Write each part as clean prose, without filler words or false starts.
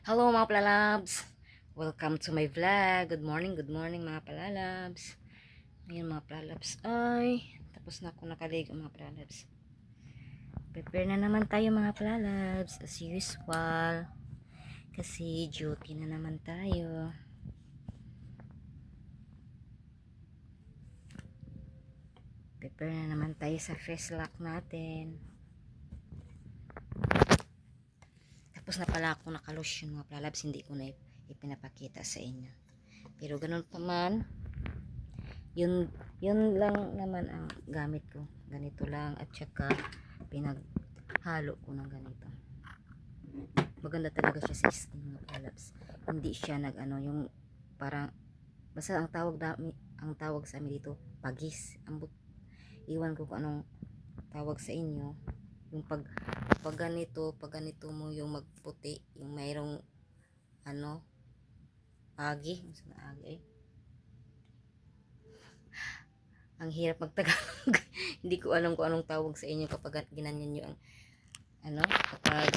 Hello mga palalabs! Welcome to my vlog. Good morning mga palalabs. Ngayon mga palalabs ay tapos na ako nakaligo mga palalabs. Prepare na naman tayo mga palalabs as usual. Kasi duty na naman tayo. Prepare na naman tayo sa face lock natin. Tapos na pala ako nakalusyon mga palalabs. Hindi ko na ipinapakita sa inyo. Pero ganun pa man, yun lang naman ang gamit ko, ganito lang, at saka pinaghalo ko ng ganito. Maganda talaga siya sa skin mga palalabs. Hindi siya yung parang basta ang tawag sa amin dito pagis, iwan ko kung anong tawag sa inyo, yung pag ganito mo yung magputi, yung mayroong agi, ang hirap magtagalog. Hindi ko alam kung anong tawag sa inyo kapag ginanyan nyo ang kapag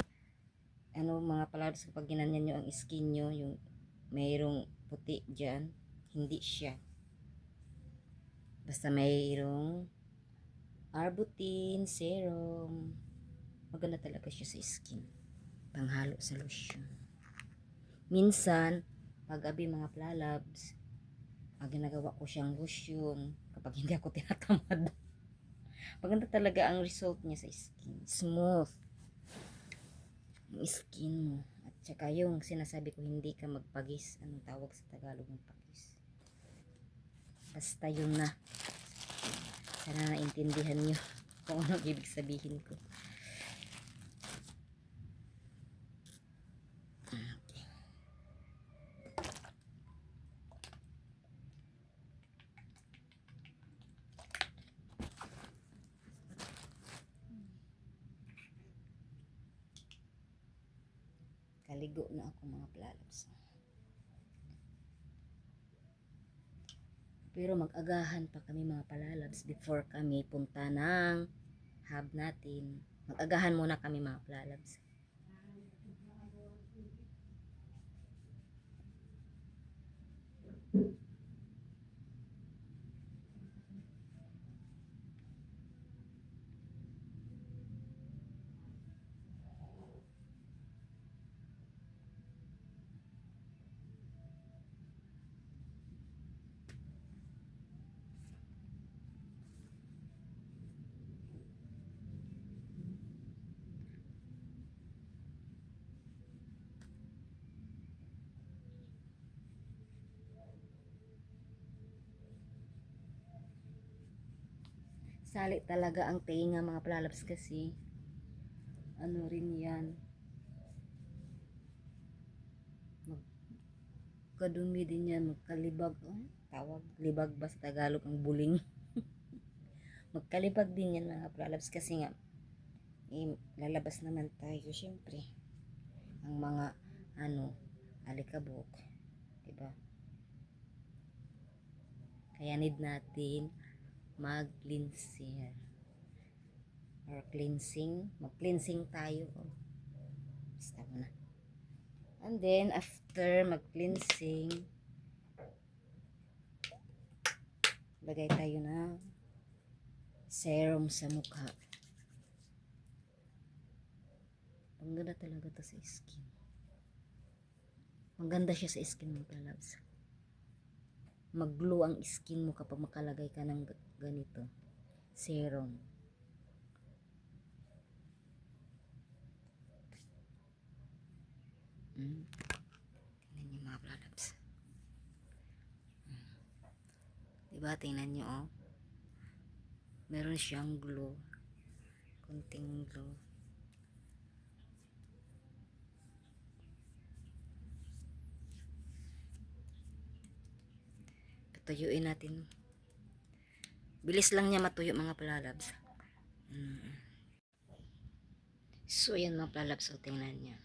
mga palalabs, kapag ginanyan nyo ang skin nyo, yung mayroong puti dyan, hindi siya, basta mayroong arbutin serum. Maganda talaga siya sa skin, panghalo sa lotion. Minsan pag-gabi mga palalabs, ginagawa ko siyang lotion kapag hindi ako tinatamad. Maganda talaga ang result niya sa skin, smooth yung skin mo. At saka yung sinasabi ko, hindi ka magpagis. Anong tawag sa Tagalog ng pagis? Basta yun na. Sana naintindihan nyo kung anong ibig sabihin ko. Okay. Kaligo na ako mga palalabs. Pero mag-agahan pa kami mga palalabs before kami punta ng hub natin. Mag-agahan muna kami mga palalabs. Sali talaga ang tenga mga palalabs kasi ano rin yan, magkadumi din yan, magkalibag, tawag libag ba sa Tagalog ang buling. Magkalibag din yan mga palalabs kasi nga lalabas naman tayo syempre ang mga alikabok, diba? Kaya need natin mag-cleanser or mag-cleansing tayo. Basta mo na. And then after mag-cleansing, lagay tayo ng serum sa mukha. Ang ganda talaga to sa skin. Maganda siya sa skin mo palalabs. Mag-glow ang skin mo kapag makalagay ka ng ganito serum. Tingnan nyo mga palalabs. Diba, tingnan nyo meron siyang glow, konting glow. Patuyuin natin. Bilis lang niya matuyo mga palalabs. So yan mga palalabs, so tingnan niya.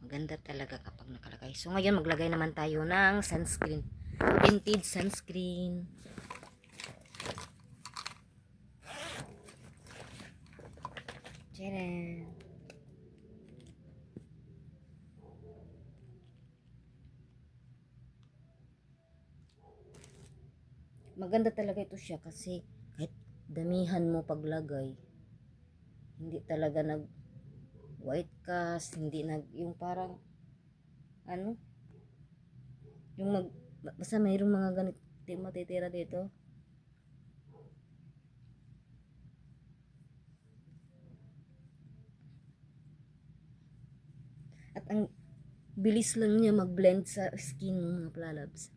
Maganda talaga kapag nakalagay. So ngayon maglagay naman tayo ng sunscreen. Tinted sunscreen. Tcharan! maganda talaga ito siya kasi kahit damihan mo paglagay, hindi talaga nag white cast, hindi nag yung parang ano, yung basta mayroong mga ganito matitira dito. At ang bilis lang niya mag-blend sa skin ng mga plalabs.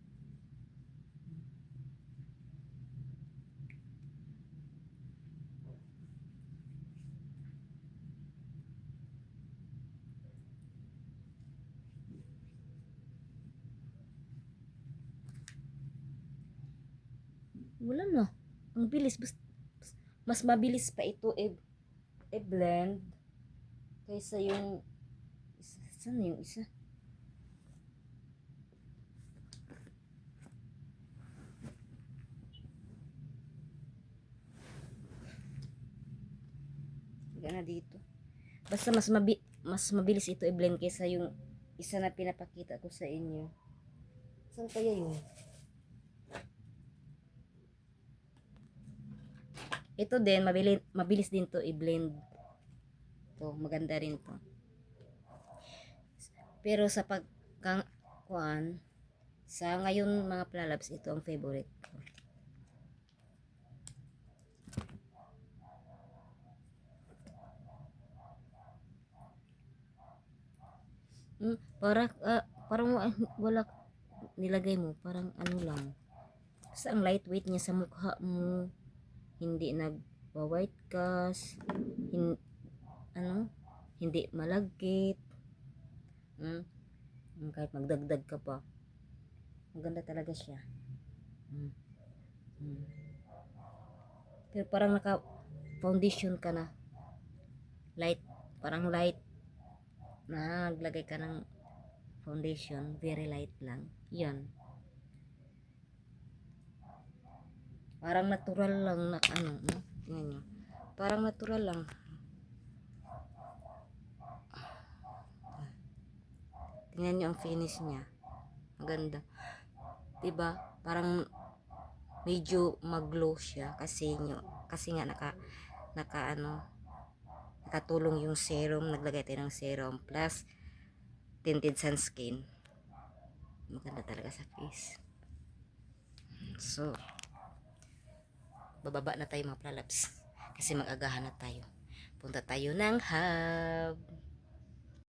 Wala na. Ang bilis. Mas mabilis pa ito i-blend kaysa yung isa. Saan yung isa? Higa na dito. Basta mas mabilis ito i-blend kaysa yung isa na pinapakita ko sa inyo. Saan kaya yun? Ito din, mabilis din to i-blend. To, maganda rin to. Pero sa pagkuan, sa ngayon mga plalabs, ito ang favorite ko. Parang wala nilagay mo, parang ano lang. Basta ang lightweight niya sa mukha mo, hindi nag-white cast, ano, hindi malagkit. Kahit magdagdag ka pa, maganda talaga siya. Mm. Mm. Pero parang naka foundation ka na, light, parang light na naglagay ka ng foundation, very light lang. Yan. Parang natural lang na ano, no? Tingnan nyo. Parang natural lang. Tingnan nyo ang finish niya. Maganda. Diba? Parang medyo mag-glow siya kasi nga nakatulong yung serum, naglagay tayo ng serum plus tinted sunscreen. Maganda talaga sa face. So, bababa na tayo mga pralabs kasi mag-agahan na tayo. Punta tayo ng hub.